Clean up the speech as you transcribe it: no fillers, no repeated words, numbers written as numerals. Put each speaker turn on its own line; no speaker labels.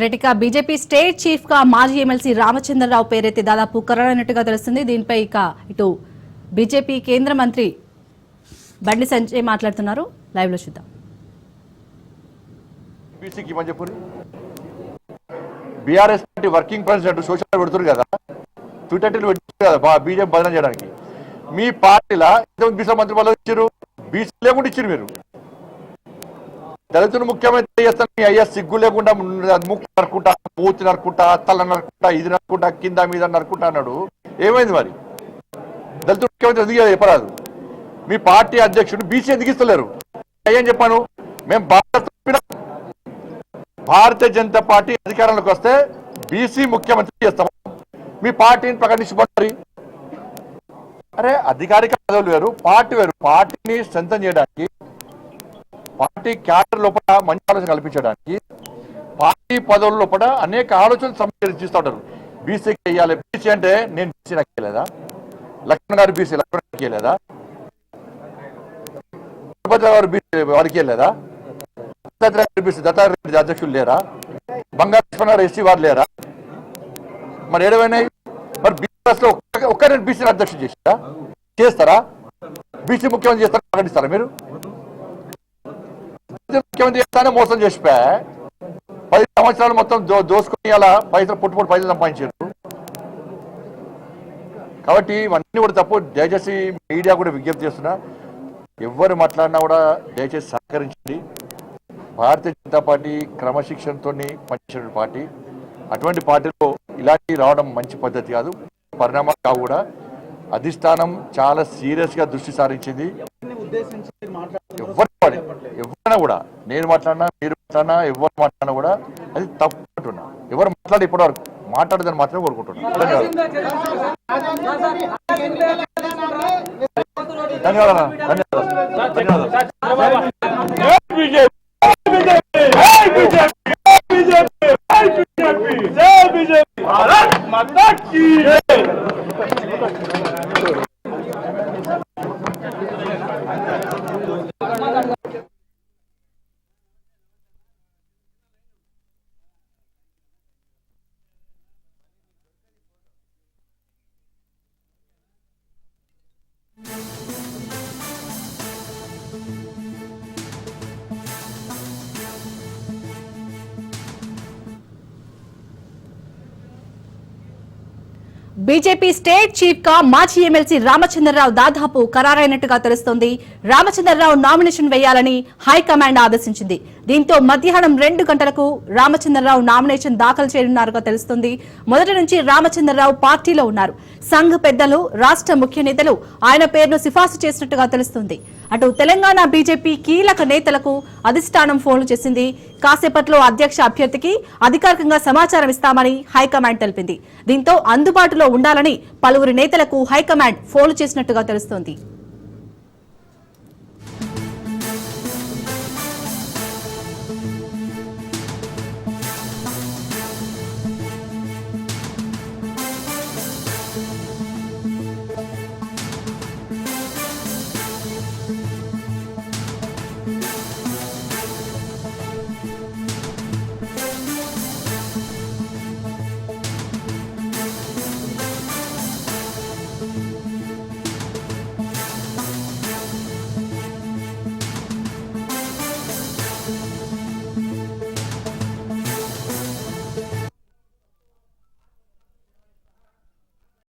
రెటికా BJP state chief గా మాజీ MLC Ramachandra Rao పేరైతే దాదాపు ఖరారైనట్టుగా తెలుస్తుంది. దీనిపై ఇటు బీజేపీ కేంద్ర మంత్రి బండి సంజయ్ మాట్లాడుతున్నారు. లైవ్ లో చూద్దాం.
BRS party working president social పెడుతున్నారు కదా, ట్విట్టర్ పెట్టారు కదా బీజేపీ బదనం చేయడానికి. మీ పార్టీలో బీసీ మంత్రి పదవి ఇచ్చారు, బీసీ లేకుండా ఇచ్చారు. మీరు దళితులు ముఖ్యమంత్రి చేస్తాను, మీ అయ్యా సిగ్గు లేకుండా ముక్కు నరుకుంటా, మూతి నరుకుంటా, తల నరుకుంటా, ఇది నరుకుంటా, కింద మీద నరుకుంటా అన్నాడు. ఏమైంది మరి? దళితుడు ముఖ్యమంత్రి ఎందుకు చెప్పరాదు? మీ పార్టీ అధ్యక్షుడు బీసీ ఎందుకు ఇస్తలేరు? అయ్యని చెప్పాను. మేము భారతీయ జనతా పార్టీ అధికారంలోకి వస్తే బీసీ ముఖ్యమంత్రి చేస్తాం. మీ పార్టీని ప్రకటించుకోండి. అరే అధికారిక పదవులు వేరు, పార్టీ వేరు. పార్టీని స్ట్రెంథన్ చేయడానికి, పార్టీ క్యాడర్ లోపల మంచి ఆలోచన కల్పించడానికి, పార్టీ పదవుల లోపల అనేక ఆలోచనలు సమీక్షిస్తూ ఉంటారు. బీసీకి వెయ్యాలి. బీసీ అంటే నేను బీసీ నక్కలేదా? లక్ష్మణ్ గారు బీసీ లక్ష్మణ్ నక్కలేదా? గారు బీసీ వారికి వెళ్ళలేదా? దత్తారెడ్డి అధ్యక్షులు లేరా? బంగారు గారు ఎస్సీ వారు లేరా? మరి ఏడవైనాయి? మరి బీఆర్ఎస్ లో ఒక్కరే బీసీ అధ్యక్షులు చేస్తారా? బీసీ ముఖ్యమంత్రి చేస్తారా? ప్రకటిస్తారా? మీరు ముఖ్యమంత్రి చేస్తానే మోసం చేసిపోయా 10 సంవత్సరాలు మొత్తం దోసుకుని అలా పైసలు పైసలు సంపాదించారు. కాబట్టి ఇవన్నీ కూడా తప్పు. దయచేసి మీడియా కూడా విజ్ఞప్తి చేస్తున్నా, ఎవరు మాట్లాడినా కూడా దయచేసి సహకరించండి. భారతీయ జనతా పార్టీ క్రమశిక్షణతో పనిచేసిన పార్టీ. అటువంటి పార్టీలో ఇలాంటి రావడం మంచి పద్ధతి కాదు. పరిణామాలు కావు కూడా. అధిష్టానం చాలా సీరియస్ గా దృష్టి సారించింది. ఎవరైనా కూడా, నేను మాట్లాడినా, మీరు మాట్లాడినా, ఎవరు మాట్లాడినా కూడా అది తప్పు అంటున్నా. ఎవరు మాట్లాడి ఇప్పటి వరకు మాట్లాడదని మాత్రమే కోరుకుంటున్నా. ధన్యవాదాలు.
బీజేపీ స్టేట్ చీఫ్ గా మాజీ ఎమ్మెల్సీ రామచంద్రరావు దాదాపు ఖరారైనట్టుగా తెలుస్తోంది. రామచంద్రరావు నామినేషన్ వేయాలని హైకమాండ్ ఆదేశించింది. దీంతో మధ్యాహ్నం 2 గంటలకు రామచంద్రరావు నామినేషన్ దాఖలు చేయనున్నారుగా తెలుస్తోంది. మొదటి నుంచి రామచంద్రరావు పార్టీలో ఉన్నారు. సంఘ్ పెద్దలు, రాష్ట్ర ముఖ్య నేతలు ఆయన పేరును సిఫార్సు చేసినట్టుగా తెలుస్తోంది. అటు తెలంగాణ బీజేపీ కీలక నేతలకు అధిష్టానం ఫోన్లు చేసింది. కాసేపట్లో అధ్యక్ష అభ్యర్థికి అధికారికంగా సమాచారం ఇస్తామని హైకమాండ్ తెలిపింది. దీంతో అందుబాటులో ఉండాలని పలువురు నేతలకు హైకమాండ్ ఫోన్లు చేసినట్టుగా తెలుస్తోంది.